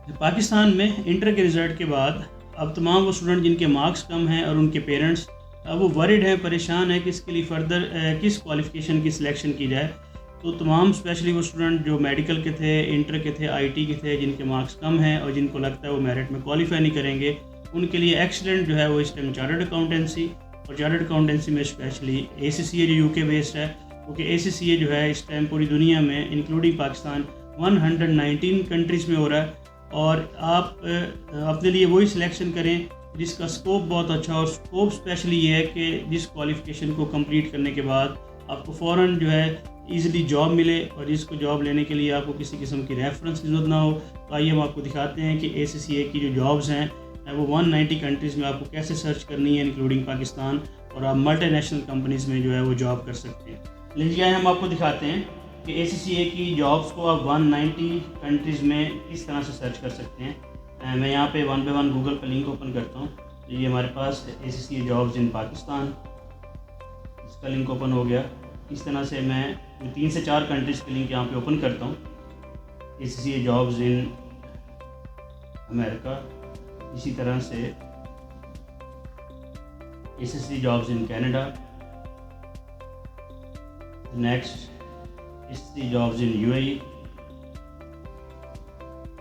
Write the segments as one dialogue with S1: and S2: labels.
S1: پاکستان میں انٹر کے رزلٹ کے بعد اب تمام وہ اسٹوڈنٹ جن کے مارکس کم ہیں اور ان کے پیرنٹس اب وہ ورڈ ہیں، پریشان ہیں کہ اس کے لیے فردر کس کوالیفیکیشن کی سلیکشن کی جائے، تو تمام اسپیشلی وہ اسٹوڈنٹ جو میڈیکل کے تھے، انٹر کے تھے، آئی ٹی کے تھے، جن کے مارکس کم ہیں اور جن کو لگتا ہے وہ میرٹ میں کوالیفائی نہیں کریں گے، ان کے لیے ایکسلنٹ جو ہے وہ اس ٹائم چارٹرڈ اکاؤنٹنسی، اور چارٹرڈ اکاؤنٹنسی میں اسپیشلی اے سی سی اے جو یو کے بیسڈ ہے، کیونکہ اے سی سی اے جو ہے اس ٹائم پوری دنیا میں انکلوڈنگ پاکستان 119 کنٹریز میں ہو رہا ہے، اور آپ اپنے لیے وہی سلیکشن کریں جس کا اسکوپ بہت اچھا، اور اسکوپ اسپیشلی یہ ہے کہ جس کوالیفیکیشن کو کمپلیٹ کرنے کے بعد آپ کو فوراً جو ہے ایزیلی جاب ملے، اور جس کو جاب لینے کے لیے آپ کو کسی قسم کی ریفرنس کی ضرورت نہ ہو۔ تو آئیے ہم آپ کو دکھاتے ہیں کہ اے سی سی اے کی جو جابز ہیں وہ 190 کنٹریز میں آپ کو کیسے سرچ کرنی ہے انکلوڈنگ پاکستان، اور آپ ملٹی نیشنل کمپنیز میں جو ہے وہ جاب کر سکتے ہیں۔ لیجیے ہم آپ کو دکھاتے ہیں کہ اے سی سی اے کی جابس کو آپ 190 کنٹریز میں کس طرح سے سرچ کر سکتے ہیں۔ میں یہاں پہ 1 بائی 1 گوگل کا لنک اوپن کرتا ہوں، تو یہ ہمارے پاس اے سی سی اے جابز ان پاکستان، اس کا لنک اوپن ہو گیا۔ اس طرح سے میں 3 سے 4 کنٹریز کے لنک یہاں پہ اوپن کرتا ہوں، اے سی سی اے جابز ان امریکہ، اسی طرح سے A C C A jobs in Canada, next A C C A jobs in U A E,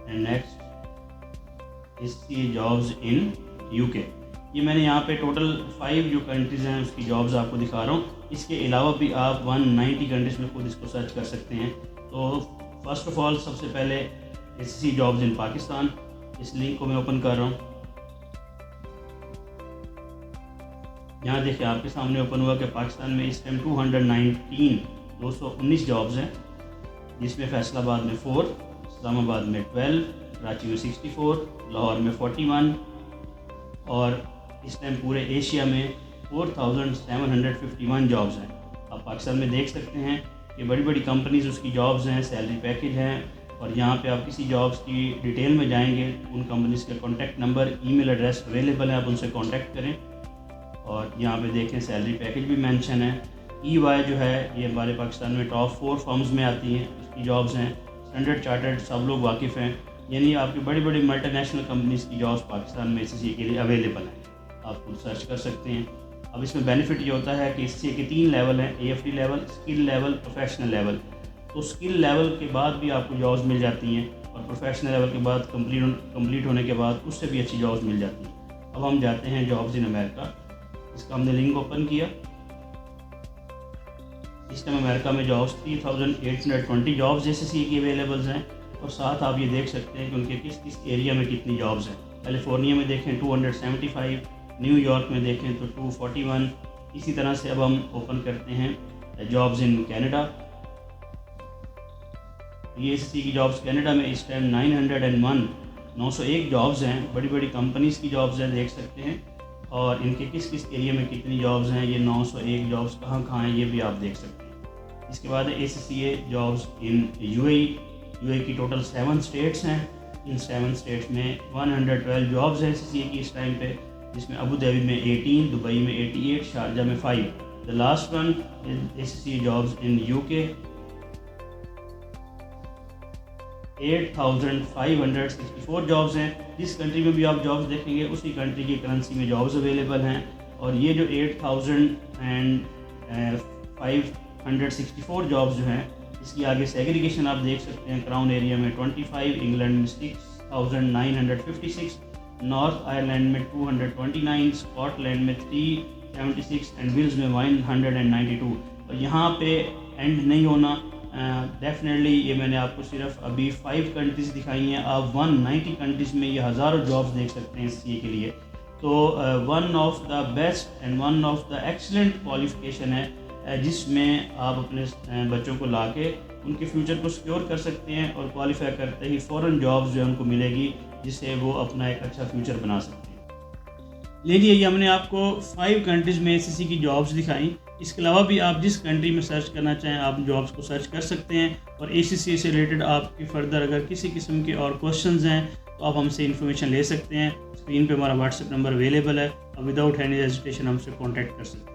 S1: and next A C C A jobs in U K. یہ میں نے یہاں پہ total 5 جو countries ہیں اس کی جابز آپ کو دکھا رہا ہوں۔ اس کے علاوہ بھی آپ 190 کنٹریز میں خود اس کو سرچ کر سکتے ہیں۔ تو فرسٹ آف آل سب سے پہلے اے سی سی جابز ان پاکستان، اس لنک کو میں اوپن کر رہا ہوں۔ یہاں دیکھیں آپ کے سامنے اوپن ہوا کہ پاکستان میں اس ٹائم 219 جابز ہیں، جس میں فیصل آباد میں 4، اسلام آباد میں 12، کراچی میں 64، لاہور میں 41، اور اس ٹائم پورے ایشیا میں 4751 جابز ہیں۔ آپ پاکستان میں دیکھ سکتے ہیں کہ بڑی بڑی کمپنیز اس کی جابز ہیں، سیلری پیکیج ہیں، اور یہاں پہ آپ کسی جابز کی ڈیٹیل میں جائیں گے، ان کمپنیز کے کانٹیکٹ نمبر، ای میل ایڈریس اویلیبل ہیں، آپ ان سے کانٹیکٹ کریں۔ اور یہاں پہ دیکھیں سیلری پیکیج بھی مینشن ہے۔ ای وائی جو ہے یہ ہمارے پاکستان میں ٹاپ 4 فرمز میں آتی ہیں، اس کی جابز ہیں۔ اسٹینڈرڈ چارٹرڈ سب لوگ واقف ہیں، یعنی آپ کی بڑی بڑی ملٹی نیشنل کمپنیز کی جابز پاکستان میں اے سی سی اے کے لیے اویلیبل ہیں، آپ خود سرچ کر سکتے ہیں۔ اب اس میں بینیفٹ یہ ہوتا ہے کہ اے سی سی اے کے 3 لیول ہیں، A F D level, skill level, professional level. تو اسکل لیول کے بعد بھی آپ کو جابز مل جاتی ہیں، اور پروفیشنل لیول کے بعد کمپلیٹ ہونے کے بعد اس سے بھی اچھی جابز مل جاتی ہیں۔ اب ہم جاتے ہیں جابز ان امریکہ، اس کا ہم نے لنک اوپن کیا۔ اس ٹائم امریکہ میں جابز 3820 جابز اے سی سی اے کی اویلیبلز ہیں، اور ساتھ آپ یہ دیکھ سکتے ہیں کہ ان کے کس کس ایریا میں کتنی جابز ہیں۔ کیلیفورنیا میں دیکھیں 275، نیو یارک میں دیکھیں تو 241۔ اسی طرح سے اب ہم اوپن کرتے ہیں جابز ان کینیڈا۔ یہ اے سی سی کی جابز کینیڈا میں اس ٹائم 901 جابز ہیں، بڑی بڑی کمپنیز کی جابز ہیں، دیکھ سکتے ہیں، اور ان کے کس کس ایریا میں کتنی جابز ہیں، یہ 901 جابز کہاں کہاں ہیں یہ بھی آپ دیکھ سکتے ہیں۔ اس کے بعد A C C A jobs in U A E. U A کی ٹوٹل 7 اسٹیٹس ہیں، ان 7 اسٹیٹس میں 112 جابز ہیں اے سی سی اے کی اس ٹائم پہ، جس میں ابو ظہبی میں 18، دبئی میں 88، شارجہ میں 5۔ The last one A C C A jobs in U K, 8564 jobs ہیں۔ جس کنٹری میں بھی آپ جابز دیکھیں گے اسی کنٹری کی کرنسی میں جابز اویلیبل ہیں، اور یہ جو 8564 جابز جو ہیں اس کی آگے سیگریگیشن آپ دیکھ سکتے ہیں۔ کراؤن ایریا میں 25، انگلینڈ میں 6956، نارتھ آئرلینڈ میں 229، اسکاٹ لینڈ میں 376، اینڈ ویلز میں 192۔ اور یہاں پہ اینڈ نہیں ہونا، ڈیفینیٹلی یہ میں نے آپ کو صرف ابھی 5 کنٹریز دکھائی ہیں، آپ 190 کنٹریز میں یہ ہزاروں جابز دیکھ سکتے ہیں سی اے کے لیے۔ تو one of the best and one of the excellent qualification ہے، جس میں آپ اپنے بچوں کو لا کے ان کے فیوچر کو سیکیور کر سکتے ہیں، اور کوالیفائی کرتے ہی فوراً جابز جو ہے ان کو ملے گی، جس سے وہ اپنا ایک اچھا فیوچر بنا سکتے ہیں۔ لیجیے یہ ہم نے آپ کو 5 کنٹریز میں اے سی سی کی جابز دکھائیں۔ اس کے علاوہ بھی آپ جس کنٹری میں سرچ کرنا چاہیں آپ جابز کو سرچ کر سکتے ہیں، اور اے سی سی سے ریلیٹڈ آپ کی فردر اگر کسی قسم کے اور کوشچنز ہیں تو آپ ہم سے انفارمیشن لے سکتے ہیں۔ اسکرین پہ ہمارا واٹس ایپ نمبر اویلیبل ہے، اور وداؤٹ اینی ہیزیٹیشن ہم سے کانٹیکٹ کر سکتے ہیں۔